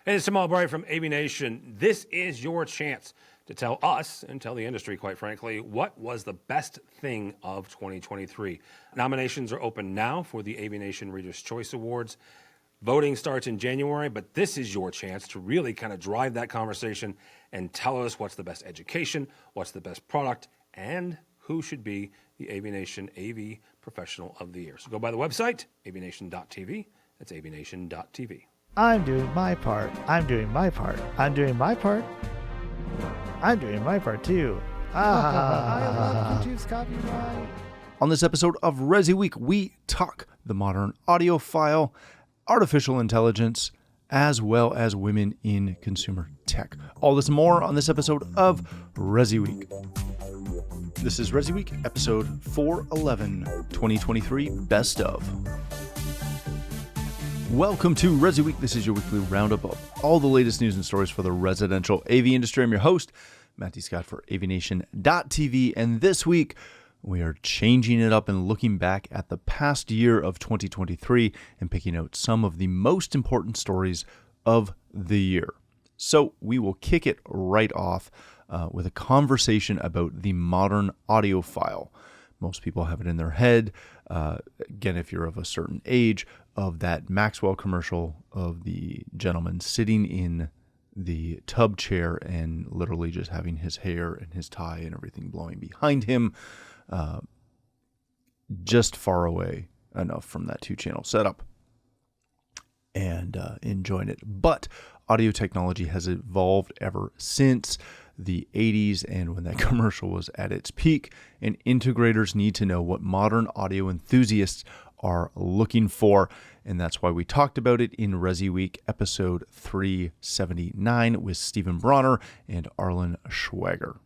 Hey, it's Jamal Bray from AVNation. This is your chance to tell us, and tell the industry, quite frankly, what was the best thing of 2023. Nominations are open now for the AVNation Reader's Choice Awards. Voting starts in January, but this is your chance to really kind of drive that conversation and tell us what's the best education, what's the best product, and who should be the AVNation AV Professional of the Year. So go by the website, avnation.tv. That's avnation.tv. I'm doing my part. I'm doing my part. I'm doing my part. I'm doing my part too. I love YouTube's copyright. On this episode of ResiWeek, we talk the modern audiophile, artificial intelligence, as well as women in consumer tech. All this and more on this episode of ResiWeek. This is ResiWeek, episode 411, 2023, Best Of. Welcome to ResiWeek. This is your weekly roundup of all the latest news and stories for the residential AV industry. I'm your host, Matty Scott for AVNation.tv, and this week we are changing it up and looking back at the past year of 2023 and picking out some of the most important stories of the year. So we will kick it right off with a conversation about the modern audiophile. Most people have it in their head, again, if you're of a certain age, of that Maxwell commercial of the gentleman sitting in the tub chair and literally just having his hair and his tie and everything blowing behind him, just far away enough from that 2-channel setup, and enjoying it. But audio technology has evolved ever since the 80s and when that commercial was at its peak, and integrators need to know what modern audio enthusiasts are looking for, and that's why we talked about it in ResiWeek episode 379 with Stephen Bronner and Arlen Schwager.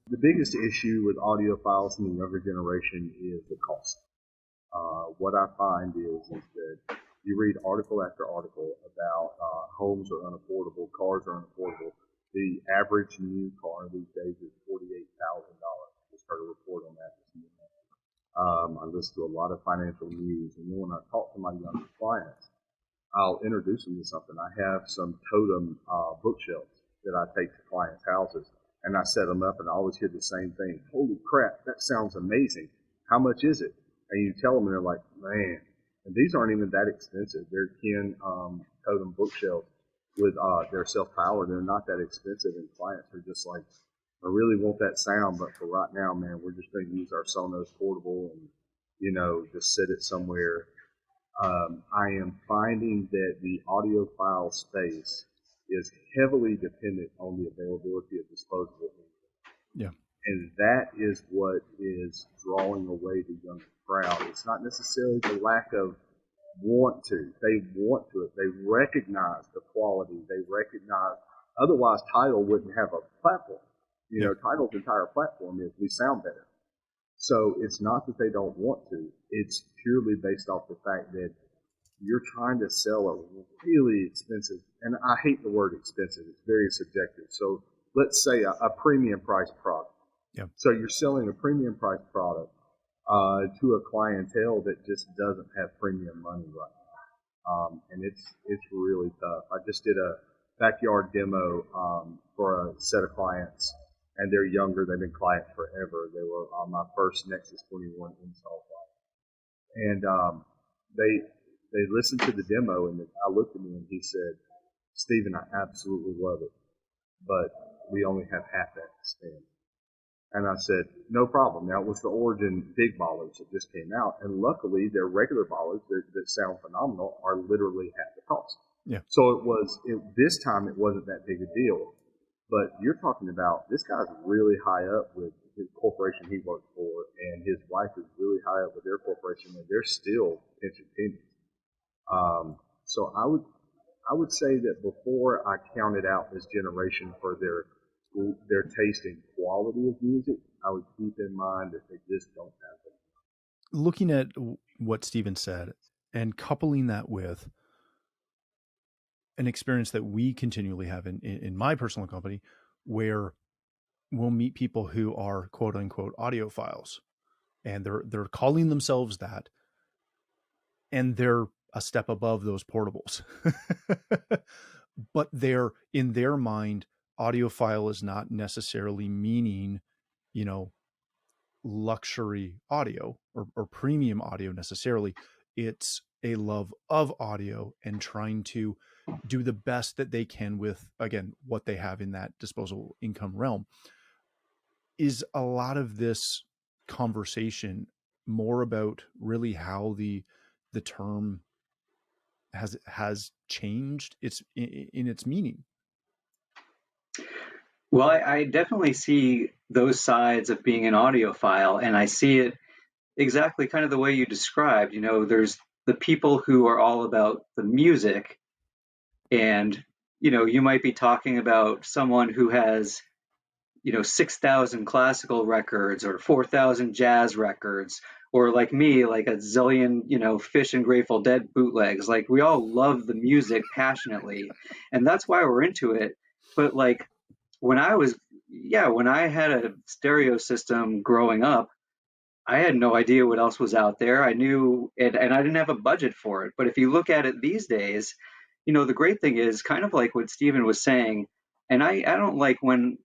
The biggest issue with audiophiles in the younger generation is the cost. What I find is that you read article after article about homes are unaffordable, cars are unaffordable. The average new car these days is $48,000. Just heard a report on that this morning. I listen to a lot of financial news, and then when I talk to my younger clients, I'll introduce them to something. I have some totem bookshelves that I take to clients' houses, and I set them up, and I always hear the same thing. Holy crap, that sounds amazing. How much is it? And you tell them, and they're like, man. And these aren't even that expensive. They're Ken totem bookshelves with their self-powered. They're not that expensive, and clients are just like, I really want that sound, but for right now, man, we're just going to use our Sonos portable and, just sit it somewhere. I am finding that the audiophile space is heavily dependent on the availability of disposable income. Yeah. And that is what is drawing away the younger crowd. It's not necessarily the lack of want to. They want to it. They recognize the quality. They recognize, otherwise Tidal wouldn't have a platform. Tidal's entire platform is we sound better. So it's not that they don't want to. It's purely based off the fact that you're trying to sell a really expensive, and I hate the word expensive. It's very subjective. So let's say a premium price product. Yeah. So you're selling a premium price product to a clientele that just doesn't have premium money right now. And it's really tough. I just did a backyard demo for a set of clients, and they're younger. They've been clients forever. They were on my first Nexus 21 install client. And they listened to the demo, and I looked at me, and he said, Stephen, I absolutely love it, but we only have half that to spend. And I said, no problem. Now, it was the Origin Big Ballers that just came out, and luckily their regular ballers that sound phenomenal are literally half the cost. Yeah. So this time it wasn't that big a deal. But you're talking about, this guy's really high up with his corporation he works for, and his wife is really high up with their corporation, and they're still pinching pennies. So I would say that before I counted out this generation for their taste and quality of music, I would keep in mind that they just don't have it. Looking at what Stephen said and coupling that with an experience that we continually have in my personal company, where we'll meet people who are quote unquote audiophiles, and they're calling themselves that, and they're a step above those portables. but they're, in their mind, audiophile is not necessarily meaning, luxury audio or premium audio necessarily. It's a love of audio and trying to do the best that they can with, again, what they have in that disposable income realm. Is a lot of this conversation more about really how the term has changed in its meaning? Well, I definitely see those sides of being an audiophile, and I see it exactly kind of the way you described. There's the people who are all about the music, and you might be talking about someone who has 6,000 classical records or 4,000 jazz records, or like me, like a zillion Fish and Grateful Dead bootlegs. Like, we all love the music passionately, and that's why we're into it. But like, when I had a stereo system growing up, I had no idea what else was out there. I knew it, and I didn't have a budget for it. But if you look at it these days, the great thing is kind of like what Stephen was saying, and I don't like when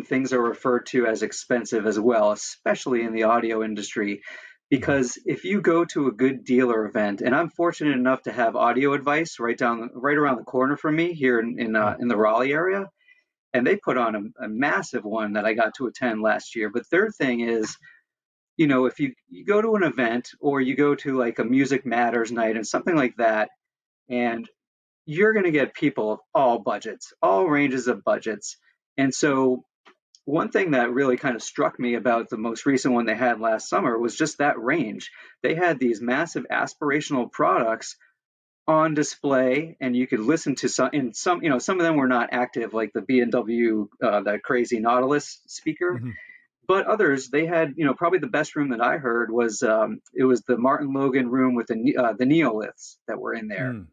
things are referred to as expensive as well, especially in the audio industry, because if you go to a good dealer event, and I'm fortunate enough to have Audio Advice right around the corner from me here in the Raleigh area, and they put on a massive one that I got to attend last year. But their thing is, if you go to an event or you go to like a Music Matters night and something like that, and you're going to get people of all budgets, all ranges of budgets. And so one thing that really kind of struck me about the most recent one they had last summer was just that range. They had these massive aspirational products on display, and you could listen to some of them were not active, like the B&W, that crazy Nautilus speaker. Mm-hmm. But others, they had, probably the best room that I heard was it was the Martin Logan room with the Neoliths that were in there.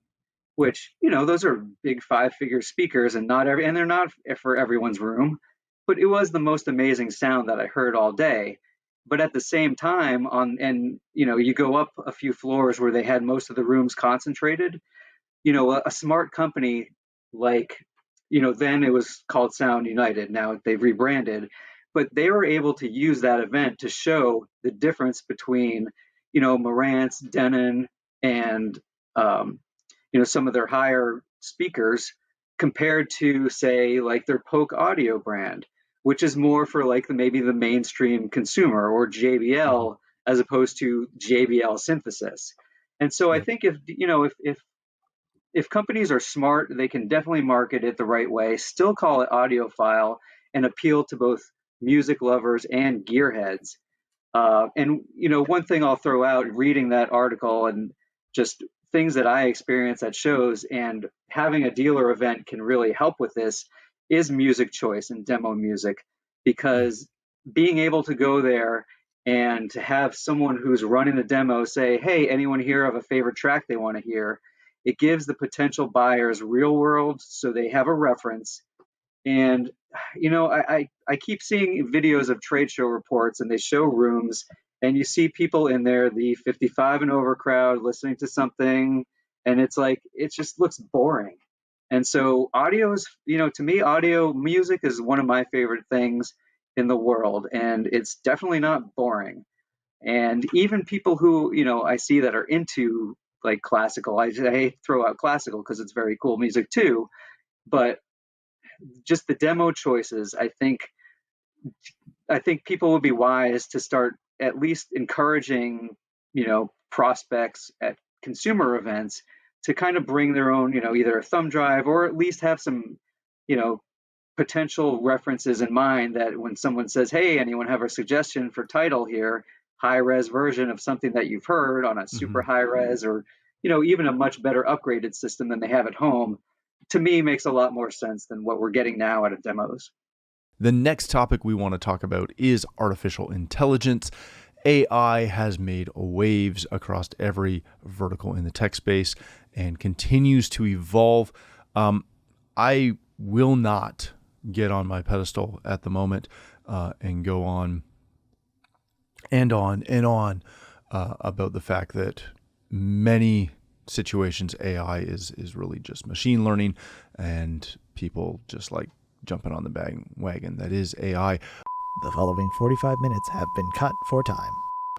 Which, those are big 5-figure speakers, and they're not for everyone's room, but it was the most amazing sound that I heard all day. But at the same time, you go up a few floors where they had most of the rooms concentrated, a smart company like, then it was called Sound United. Now they've rebranded, but they were able to use that event to show the difference between, Marantz, Denon, and, some of their higher speakers compared to, say, like their Polk Audio brand, which is more for like maybe the mainstream consumer, or JBL as opposed to JBL Synthesis. And so I think if companies are smart, they can definitely market it the right way, still call it audiophile, and appeal to both music lovers and gearheads. And one thing I'll throw out, reading that article and just things that I experience at shows, and having a dealer event can really help with this, is music choice and demo music. Because being able to go there and to have someone who's running the demo say, hey, anyone here have a favorite track they want to hear? It gives the potential buyers real world, so they have a reference. And, I keep seeing videos of trade show reports, and they show rooms, and you see people in there, the 55 and over crowd, listening to something, and it's like, it just looks boring. And so audio is, to me, audio music is one of my favorite things in the world, and it's definitely not boring. And even people who, I see that are into like classical, I throw out classical because it's very cool music too, but just the demo choices, I think people would be wise to start at least encouraging, prospects at consumer events to kind of bring their own, either a thumb drive, or at least have some, potential references in mind, that when someone says, hey, anyone have a suggestion for title here, high res version of something that you've heard on a super high res, or, even a much better upgraded system than they have at home, to me makes a lot more sense than what we're getting now out of demos. The next topic we want to talk about is artificial intelligence. AI has made waves across every vertical in the tech space and continues to evolve. I will not get on my pedestal at the moment and go on and on and on about the fact that many situations, AI is really just machine learning, and people just like jumping on the bandwagon that is AI. The following 45 minutes have been cut for time.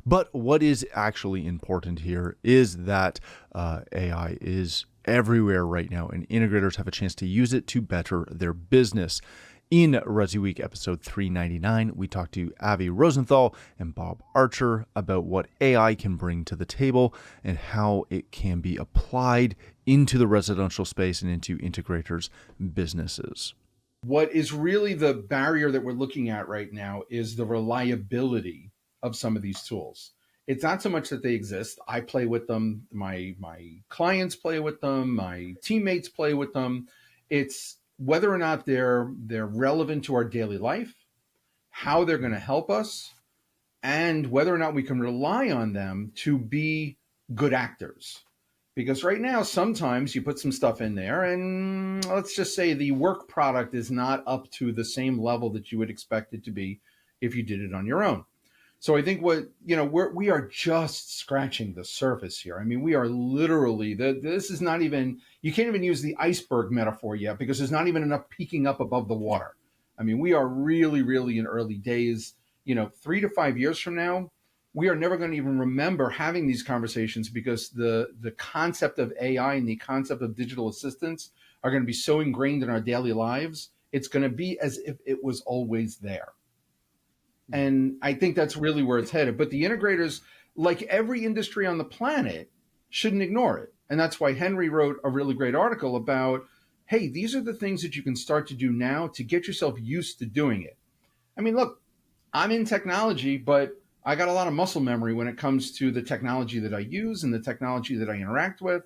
But what is actually important here is that AI is everywhere right now, and integrators have a chance to use it to better their business. In ResiWeek episode 399, we talked to Avi Rosenthal and Bob Archer about what AI can bring to the table and how it can be applied into the residential space and into integrators' businesses. What is really the barrier that we're looking at right now is the reliability of some of these tools. It's not so much that they exist. I play with them. My clients play with them. My teammates play with them. It's whether or not they're relevant to our daily life, how they're going to help us, and whether or not we can rely on them to be good actors. Because right now, sometimes you put some stuff in there and let's just say the work product is not up to the same level that you would expect it to be if you did it on your own. So I think we are just scratching the surface here. I mean, we are literally, this is not even, you can't even use the iceberg metaphor yet because there's not even enough peeking up above the water. I mean, we are really, really in early days. 3 to 5 years from now, we are never going to even remember having these conversations because the concept of AI and the concept of digital assistants are going to be so ingrained in our daily lives. It's going to be as if it was always there. And I think that's really where it's headed. But the integrators, like every industry on the planet, shouldn't ignore it. And that's why Henry wrote a really great article about, hey, these are the things that you can start to do now to get yourself used to doing it. I mean, look, I'm in technology, but I got a lot of muscle memory when it comes to the technology that I use and the technology that I interact with.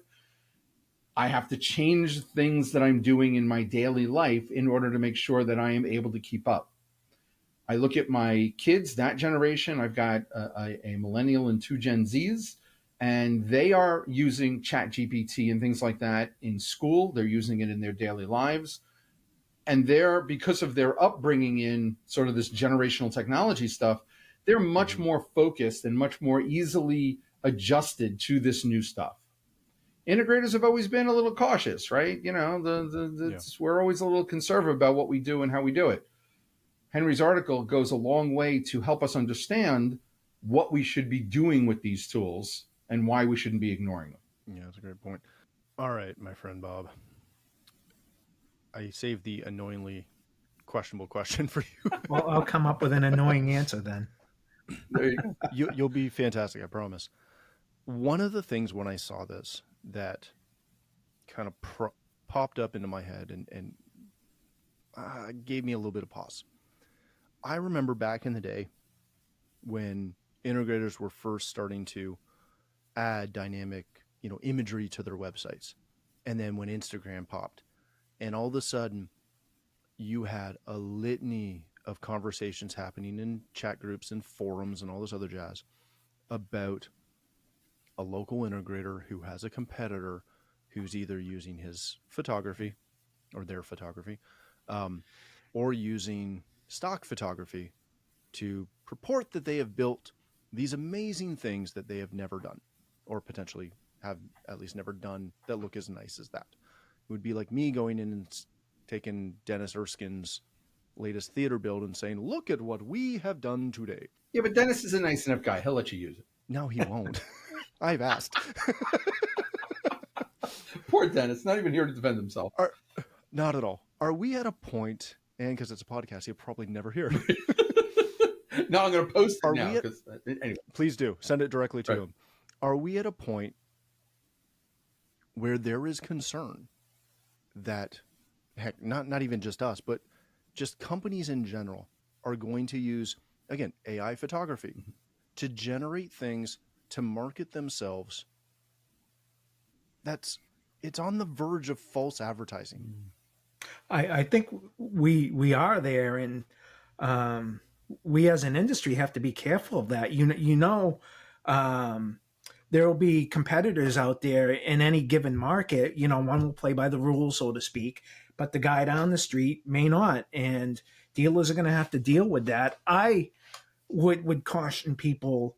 I have to change things that I'm doing in my daily life in order to make sure that I am able to keep up. I look at my kids, that generation. I've got a millennial and 2 Gen Zs, and they are using ChatGPT and things like that in school. They're using it in their daily lives. And because of their upbringing in sort of this generational technology stuff, they're much more focused and much more easily adjusted to this new stuff. Integrators have always been a little cautious, right? We're always a little conservative about what we do and how we do it. Henry's article goes a long way to help us understand what we should be doing with these tools and why we shouldn't be ignoring them. Yeah, that's a great point. All right, my friend Bob. I saved the annoyingly questionable question for you. Well, I'll come up with an annoying answer then. There you go. You'll be fantastic, I promise. One of the things when I saw this that kind of popped up into my head and gave me a little bit of pause. I remember back in the day when integrators were first starting to add dynamic, imagery to their websites. And then when Instagram popped, and all of a sudden you had a litany of conversations happening in chat groups and forums and all this other jazz about a local integrator who has a competitor who's either using his photography or their photography, or using stock photography to purport that they have built these amazing things that they have never done, or potentially have at least never done, that look as nice as that. It would be like me going in and taking Dennis Erskine's latest theater build and saying, look at what we have done today. Yeah, but Dennis is a nice enough guy. He'll let you use it. No, he won't. I've asked. Poor Dennis, not even here to defend himself. Not at all. Are we at a point, and because it's a podcast, he'll probably never hear it. No, I'm going to post it now. Anyway. Please do. Send it directly to Right. him. Are we at a point where there is concern that, heck, not even just us, but just companies in general are going to use, again, AI photography to generate things to market themselves? It's on the verge of false advertising. I think we are there, and we as an industry have to be careful of that. There will be competitors out there in any given market. One will play by the rules, so to speak, but the guy down the street may not, and dealers are going to have to deal with that. I would caution people,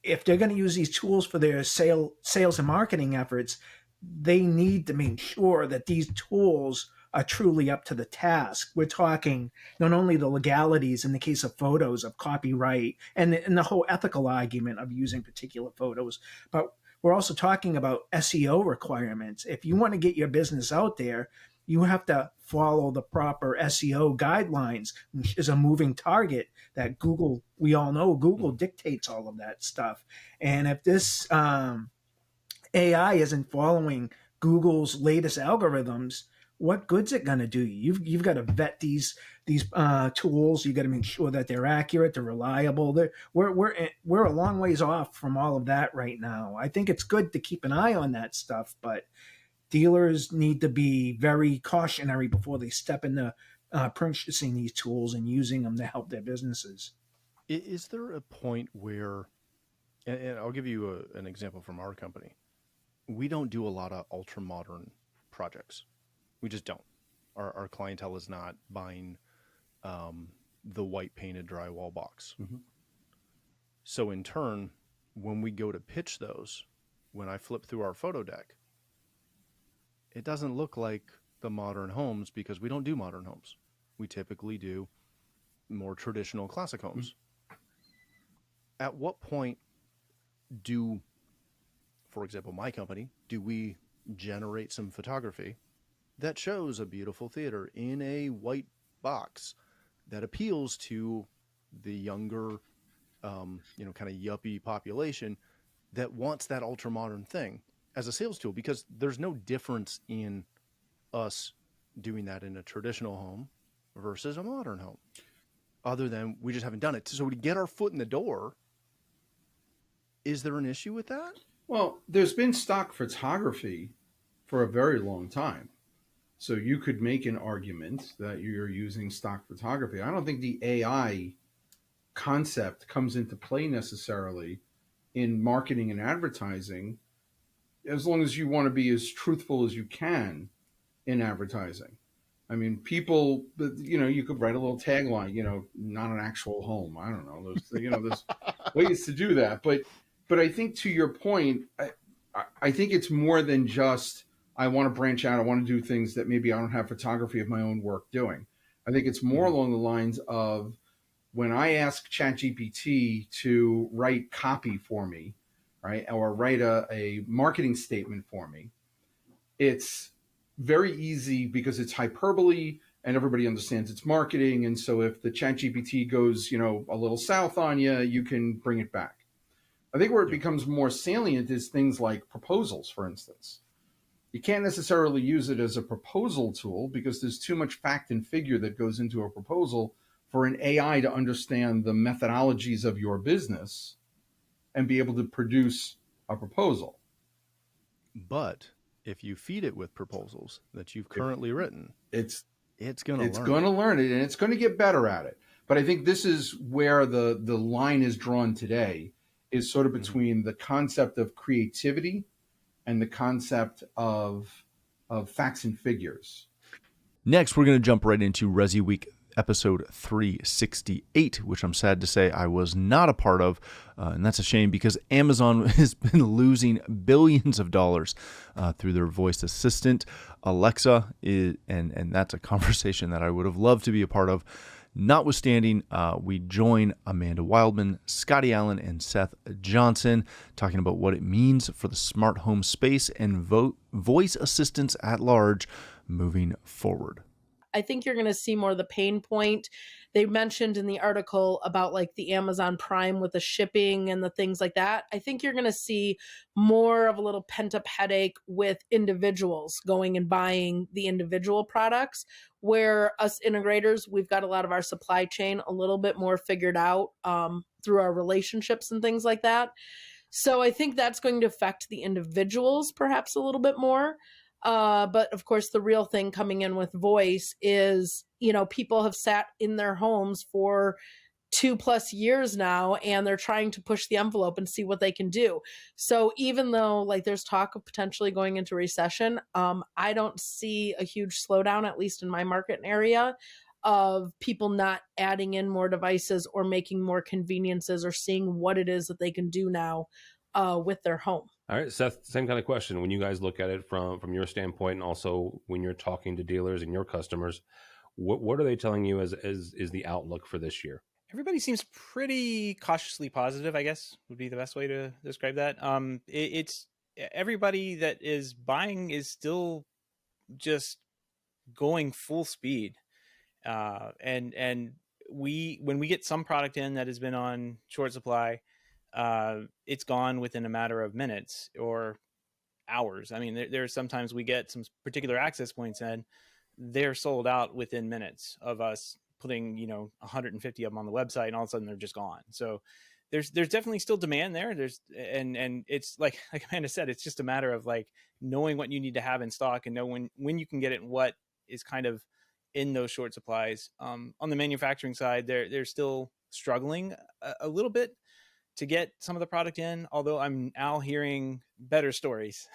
if they're going to use these tools for their sales and marketing efforts, they need to make sure that these tools are truly up to the task. We're talking not only the legalities in the case of photos, of copyright, and the whole ethical argument of using particular photos, but we're also talking about SEO requirements. If you want to get your business out there, you have to follow the proper SEO guidelines, which is a moving target that Google, we all know Google dictates all of that stuff. And if this AI isn't following Google's latest algorithms, what good's it going to do you? You've got to vet these tools. You got to make sure that they're accurate, they're reliable. We're a long ways off from all of that right now. I think it's good to keep an eye on that stuff, but dealers need to be very cautionary before they step into purchasing these tools and using them to help their businesses. Is there a point where, and I'll give you an example from our company, we don't do a lot of ultra modern projects. We just don't. Our clientele is not buying the white painted drywall box. Mm-hmm. So in turn, when we go to pitch those, when I flip through our photo deck, it doesn't look like the modern homes because we don't do modern homes. We typically do more traditional classic homes. Mm-hmm. At what point do, for example, my company, do we generate some photography that shows a beautiful theater in a white box that appeals to the younger, kind of yuppie population that wants that ultra modern thing as a sales tool? Because there's no difference in us doing that in a traditional home versus a modern home, other than we just haven't done it. So to get our foot in the door, is there an issue with that? Well, there's been stock photography for a very long time. So you could make an argument that you're using stock photography. I don't think the AI concept comes into play necessarily in marketing and advertising, as long as you want to be as truthful as you can in advertising. I mean, people, you could write a little tagline, not an actual home. I don't know. There's ways to do that. But I think, to your point, I think it's more than just, I want to branch out. I want to do things that maybe I don't have photography of my own work doing. I think it's more along the lines of, when I ask ChatGPT to write copy for me, right, or write a marketing statement for me, it's very easy because it's hyperbole and everybody understands it's marketing. And so if the ChatGPT goes, a little south on you, you can bring it back. I think where it becomes more salient is things like proposals, for instance. You can't necessarily use it as a proposal tool because there's too much fact and figure that goes into a proposal for an AI to understand the methodologies of your business and be able to produce a proposal. But if you feed it with proposals that you've currently written, it's going to learn it, and it's going to get better at it. But I think this is where the line is drawn today, is sort of between the concept of creativity and the concept of facts and figures. Next, we're going to jump right into ResiWeek episode 368, which I'm sad to say I was not a part of. And that's a shame because Amazon has been losing billions of dollars through their voice assistant, Alexa, and that's a conversation that I would have loved to be a part of. Notwithstanding, we join Amanda Wildman, Scotty Allen, and Seth Johnson talking about what it means for the smart home space and voice assistants at large moving forward. I think you're going to see more of the pain point. They mentioned in the article about like the Amazon Prime with the shipping and the things like that. I think you're going to see more of a little pent up headache with individuals going and buying the individual products, where us integrators, we've got a lot of our supply chain a little bit more figured out through our relationships and things like that. So I think that's going to affect the individuals perhaps a little bit more. But of course, the real thing coming in with voice is, people have sat in their homes for 2+ years now, and they're trying to push the envelope and see what they can do. So even though like there's talk of potentially going into recession, I don't see a huge slowdown, at least in my market area, of people not adding in more devices or making more conveniences or seeing what it is that they can do now with their home. All right, Seth, same kind of question. When you guys look at it from your standpoint, and also when you're talking to dealers and your customers, what are they telling you as is the outlook for this year? Everybody seems pretty cautiously positive, I guess would be the best way to describe that. It's everybody that is buying is still just going full speed. And when we get some product in that has been on short supply, it's gone within a matter of minutes or hours. I mean, there's sometimes we get some particular access points in, they're sold out within minutes of us putting 150 of them on the website, and all of a sudden they're just gone. So there's definitely still demand there. And it's like Amanda said, it's just a matter of like knowing what you need to have in stock and know when you can get it and what is kind of in those short supplies. On the manufacturing side, they're still struggling a little bit to get some of the product in, although I'm now hearing better stories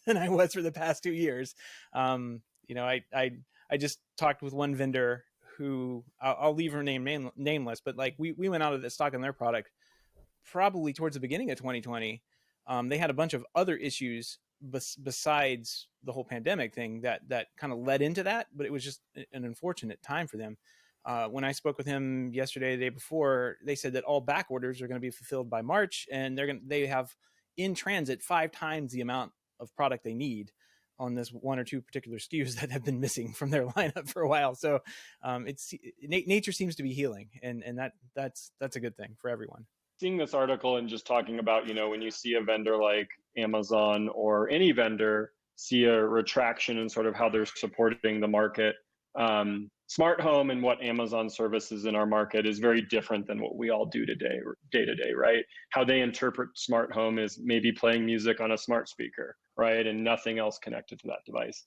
than I was for the past 2 years. I just talked with one vendor who I'll leave her name nameless, but like we went out of the stock on their product probably towards the beginning of 2020. They had a bunch of other issues besides the whole pandemic thing that kind of led into that, but it was just an unfortunate time for them. When I spoke with him yesterday, the day before, they said that all back orders are going to be fulfilled by March, and they have in transit 5 times the amount of product they need on this 1 or 2 particular SKUs that have been missing from their lineup for a while. So nature seems to be healing, and that's a good thing for everyone. Seeing this article and just talking about, when you see a vendor like Amazon or any vendor see a retraction in sort of how they're supporting the market, smart home and what Amazon services in our market is very different than what we all do today, day to day, right? How they interpret smart home is maybe playing music on a smart speaker, right? And nothing else connected to that device.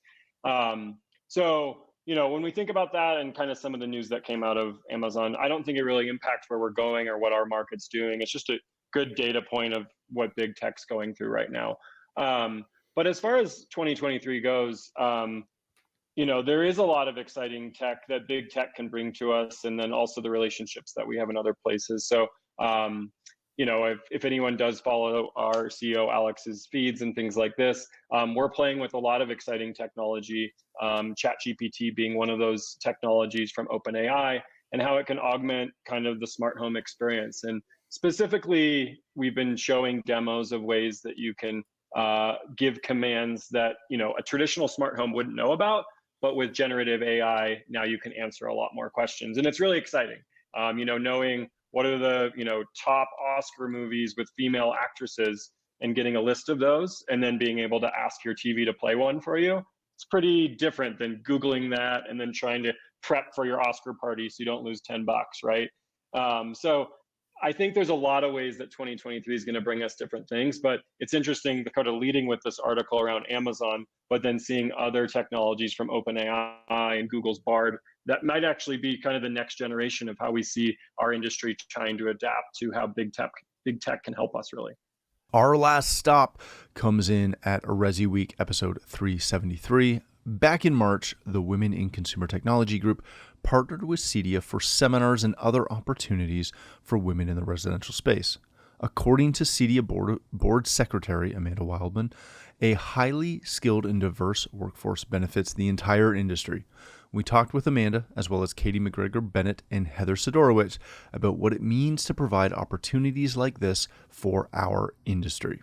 So, when we think about that and kind of some of the news that came out of Amazon, I don't think it really impacts where we're going or what our market's doing. It's just a good data point of what big tech's going through right now. But as far as 2023 goes, there is a lot of exciting tech that big tech can bring to us, and then also the relationships that we have in other places. So, if anyone does follow our CEO Alex's feeds and things like this, we're playing with a lot of exciting technology, ChatGPT being one of those technologies from OpenAI, and how it can augment kind of the smart home experience. And specifically, we've been showing demos of ways that you can give commands that a traditional smart home wouldn't know about, but with generative AI, now you can answer a lot more questions. And it's really exciting, knowing what are the top Oscar movies with female actresses and getting a list of those, and then being able to ask your TV to play one for you. It's pretty different than Googling that and then trying to prep for your Oscar party so you don't lose $10, right? So I think there's a lot of ways that 2023 is going to bring us different things, but it's interesting kind of leading with this article around Amazon, but then seeing other technologies from OpenAI and Google's Bard that might actually be kind of the next generation of how we see our industry trying to adapt to how big tech can help us, really. Our last stop comes in at ResiWeek episode 373. Back in March, the Women in Consumer Technology Group partnered with Cedia for seminars and other opportunities for women in the residential space. According to Cedia Board Secretary Amanda Wildman, a highly skilled and diverse workforce benefits the entire industry. We talked with Amanda, as well as Katie McGregor-Bennett and Heather Sidorowicz, about what it means to provide opportunities like this for our industry.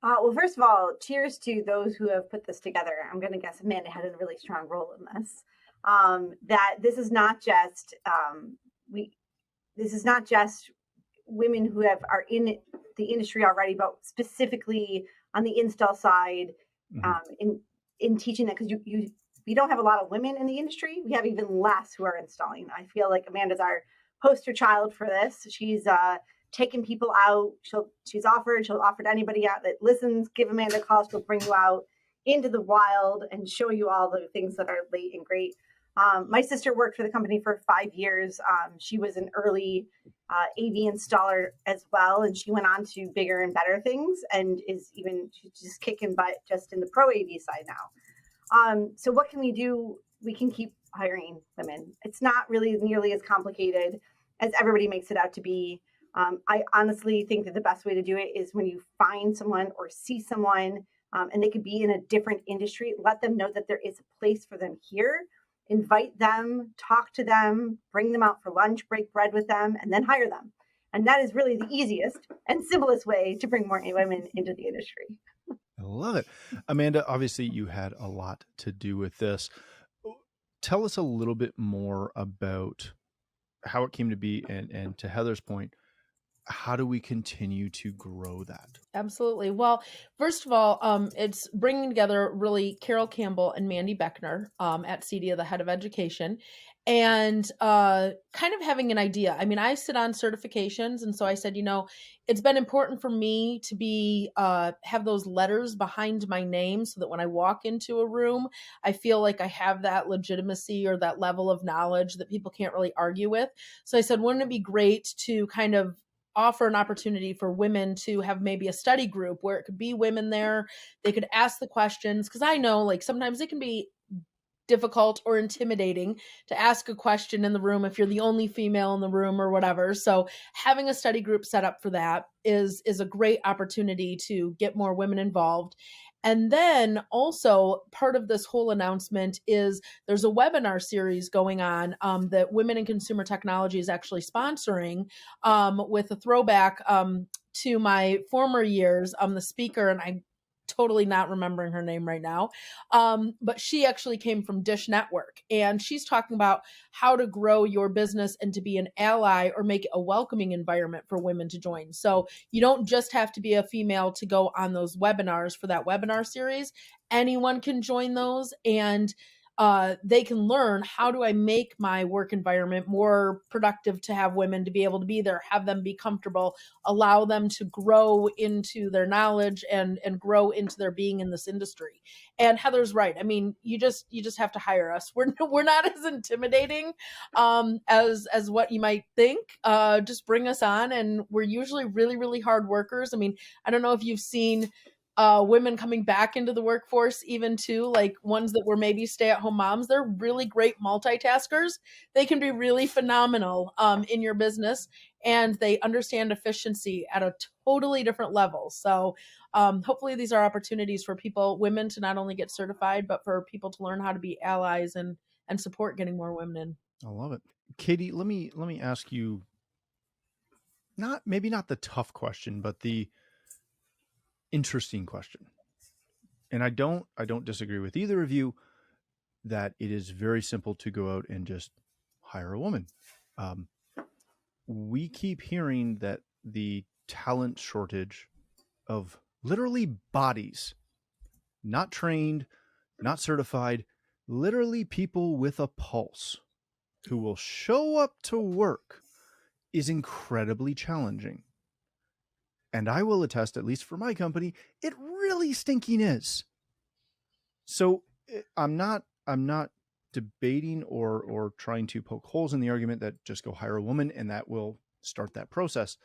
Well, first of all, cheers to those who have put this together. I'm going to guess Amanda had a really strong role in this. That this is not just women who are in the industry already, but specifically on the install side, in teaching that, because we don't have a lot of women in the industry. We have even less who are installing. I feel like Amanda's our poster child for this. She's taking people out. She'll offer to anybody out that listens. Give Amanda a call. She'll bring you out into the wild and show you all the things that are late and great. My sister worked for the company for 5 years. She was an early AV installer as well, and she went on to bigger and better things, and she's just kicking butt just in the pro AV side now. So what can we do? We can keep hiring women. It's not really nearly as complicated as everybody makes it out to be. I honestly think that the best way to do it is when you find someone or see someone, and they could be in a different industry, let them know that there is a place for them here. Invite them, talk to them, bring them out for lunch, break bread with them, and then hire them. And that is really the easiest and simplest way to bring more women into the industry. I love it. Amanda, obviously you had a lot to do with this. Tell us a little bit more about how it came to be, and to Heather's point, how do we continue to grow that? Absolutely. Well, first of all, it's bringing together really Carol Campbell and Mandy Beckner at CEDIA, the head of education, and kind of having an idea. I mean, I sit on certifications, and so I said, it's been important for me to be have those letters behind my name so that when I walk into a room, I feel like I have that legitimacy or that level of knowledge that people can't really argue with. So I said, wouldn't it be great to kind of offer an opportunity for women to have maybe a study group where it could be women there. They could ask the questions, because I know like sometimes it can be difficult or intimidating to ask a question in the room if you're the only female in the room or whatever. So having a study group set up for that is a great opportunity to get more women involved. And then also part of this whole announcement is there's a webinar series going on that Women in Consumer Technology is actually sponsoring with a throwback to my former years. The speaker, and I'm totally not remembering her name right now, but she actually came from Dish Network, and she's talking about how to grow your business and to be an ally or make it a welcoming environment for women to join. So you don't just have to be a female to go on those webinars for that webinar series. Anyone can join those, and they can learn, how do I make my work environment more productive to have women to be able to be there, have them be comfortable, allow them to grow into their knowledge and grow into their being in this industry. And Heather's right. I mean, you just have to hire us. We're not as intimidating as what you might think. Just bring us on, and we're usually really, really hard workers. I mean, I don't know if you've seen women coming back into the workforce, even too, like ones that were maybe stay-at-home moms. They're really great multitaskers. They can be really phenomenal in your business, and they understand efficiency at a totally different level. So hopefully these are opportunities for women to not only get certified, but for people to learn how to be allies and support getting more women in. I love it. Katie, let me ask you, maybe not the tough question, but the interesting question. And I don't disagree with either of you that it is very simple to go out and just hire a woman. We keep hearing that the talent shortage of literally bodies, not trained, not certified, literally people with a pulse who will show up to work, is incredibly challenging. And I will attest, at least for my company, it really stinking is. So I'm not debating or trying to poke holes in the argument that just go hire a woman and that will start that process.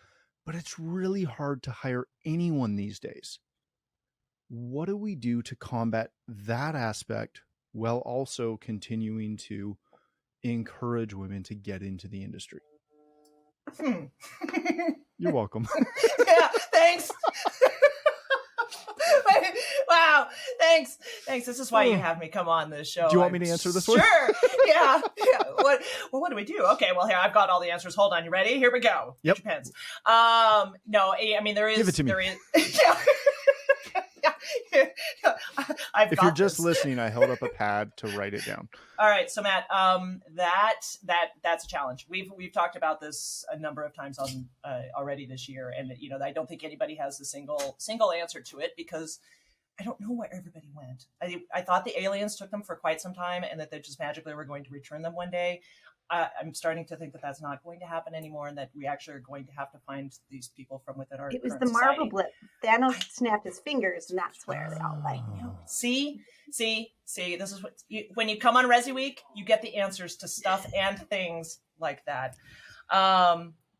But it's really hard to hire anyone these days. What do we do to combat that aspect while also continuing to encourage women to get into the industry? You're welcome. Yeah, thanks. Wow, thanks. This is why you have me come on this show. Do you want me to answer this one? Sure. Yeah. What do we do? Okay, well, here, I've got all the answers. Hold on, you ready? Here we go. Yep. Get your pens. No, I mean, there is... Give it to me. There is, yeah. If you're just listening, I held up a pad to write it down. All right, so Matt, that's a challenge. We've talked about this a number of times on already this year, and I don't think anybody has a single answer to it, because I don't know where everybody went. I thought the aliens took them for quite some time, and that they just magically were going to return them one day. I'm starting to think that that's not going to happen anymore, and that we actually are going to have to find these people from within our. It was the Marvel blip. Thanos snapped his fingers, and that's where they all went. See. This is when you come on ResiWeek, you get the answers to stuff and things like that.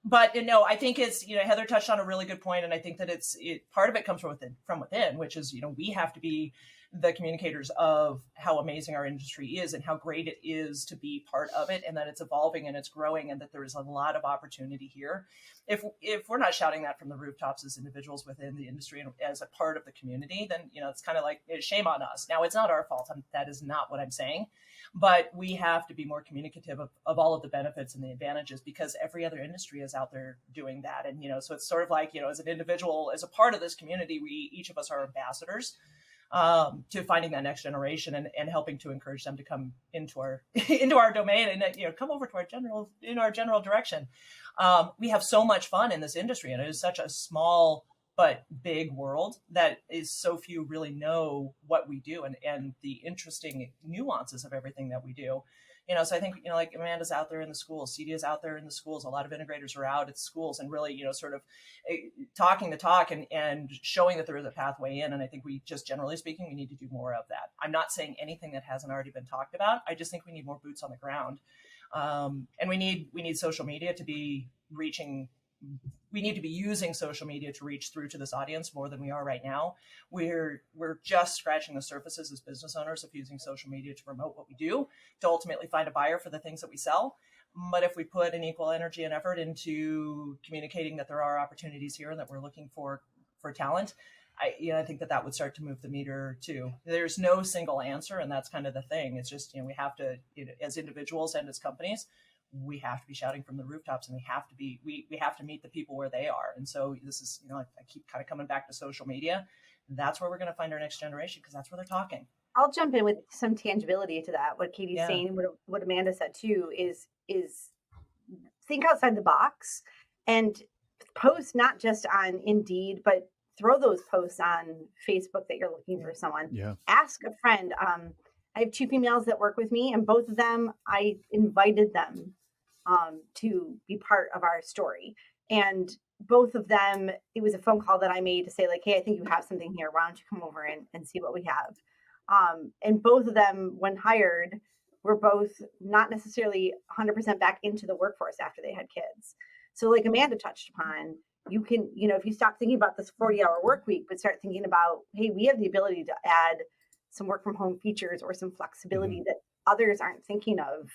But no, I think it's Heather touched on a really good point, and I think that part of it comes from within, which is we have to be the communicators of how amazing our industry is and how great it is to be part of it, and that it's evolving and it's growing, and that there is a lot of opportunity here. If we're not shouting that from the rooftops as individuals within the industry and as a part of the community, then it's kind of like, shame on us. Now, it's not our fault. That is not what I'm saying, but we have to be more communicative of all of the benefits and the advantages, because every other industry is out there doing that. And so it's sort of like, as an individual, as a part of this community, each of us are ambassadors to finding that next generation and helping to encourage them to come into our domain and come over to our general direction. We have so much fun in this industry, and it is such a small but big world that is so few really know what we do and the interesting nuances of everything that we do. So I think, like Amanda's out there in the schools, CD is out there in the schools. A lot of integrators are out at schools and really, sort of talking the talk and showing that there is a pathway in. And I think we just, generally speaking, we need to do more of that. I'm not saying anything that hasn't already been talked about. I just think we need more boots on the ground. And we need social media to be reaching. We need to be using social media to reach through to this audience more than we are right now. We're just scratching the surfaces as business owners of using social media to promote what we do, to ultimately find a buyer for the things that we sell. But if we put an equal energy and effort into communicating that there are opportunities here and that we're looking for talent, I think that would start to move the meter too. There's no single answer, and that's kind of the thing. It's just, we have to, as individuals and as companies, we have to be shouting from the rooftops, and we have to meet the people where they are. And so this is, I keep kind of coming back to social media. That's where we're going to find our next generation, because that's where they're talking. I'll jump in with some tangibility to that. What Katie's saying, what Amanda said too, is think outside the box and post not just on Indeed, but throw those posts on Facebook that you're looking for someone. Yeah. Ask a friend. I have 2 females that work with me, and both of them, I invited them to be part of our story. And both of them, it was a phone call that I made to say, like, hey, I think you have something here. Why don't you come over and see what we have? And both of them, when hired, were both not necessarily 100% back into the workforce after they had kids. So like Amanda touched upon, you can, if you stop thinking about this 40-hour work week, but start thinking about, hey, we have the ability to add some work from home features or some flexibility that others aren't thinking of.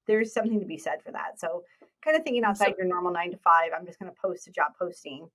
There's something to be said for that. So kind of thinking outside your normal 9 to 5, I'm just going to post a job posting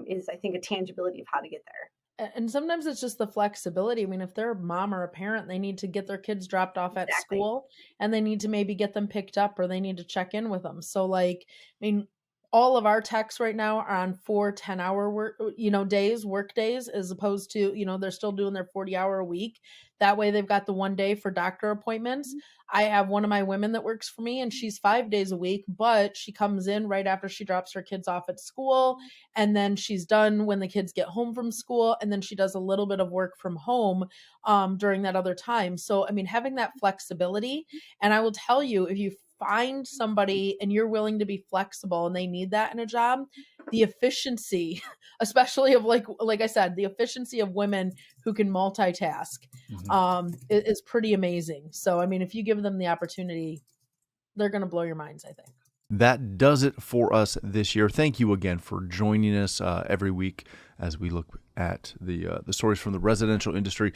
is, I think, a tangibility of how to get there. And sometimes it's just the flexibility. I mean, if they're a mom or a parent, they need to get their kids dropped off at school, and they need to maybe get them picked up, or they need to check in with them. So like, I mean, all of our techs right now are on 4 10-hour work days, as opposed to, they're still doing their 40-hour a week. That way they've got the 1 day for doctor appointments. I have one of my women that works for me, and she's 5 days a week, but she comes in right after she drops her kids off at school. And then she's done when the kids get home from school. And then she does a little bit of work from home during that other time. So, I mean, having that flexibility, and I will tell you, if you find somebody and you're willing to be flexible and they need that in a job, the efficiency, especially of like I said, the efficiency of women who can multitask is pretty amazing. So, I mean, if you give them the opportunity, they're going to blow your minds, I think. That does it for us this year. Thank you again for joining us every week as we look at the stories from the residential industry.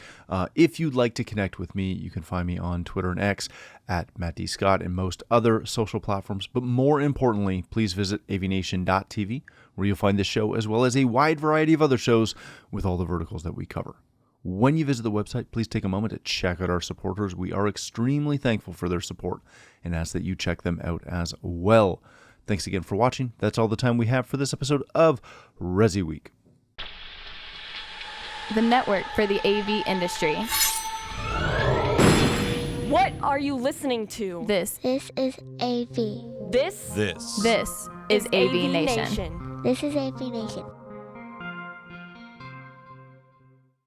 If you'd like to connect with me, you can find me on Twitter and X at Matt D. Scott and most other social platforms. But more importantly, please visit AVNation.tv, where you'll find this show as well as a wide variety of other shows with all the verticals that we cover. When you visit the website, please take a moment to check out our supporters. We are extremely thankful for their support and ask that you check them out as well. Thanks again for watching. That's all the time we have for this episode of ResiWeek, the network for the AV industry. What are you listening to? This is AV. This is AVNation. This is AVNation.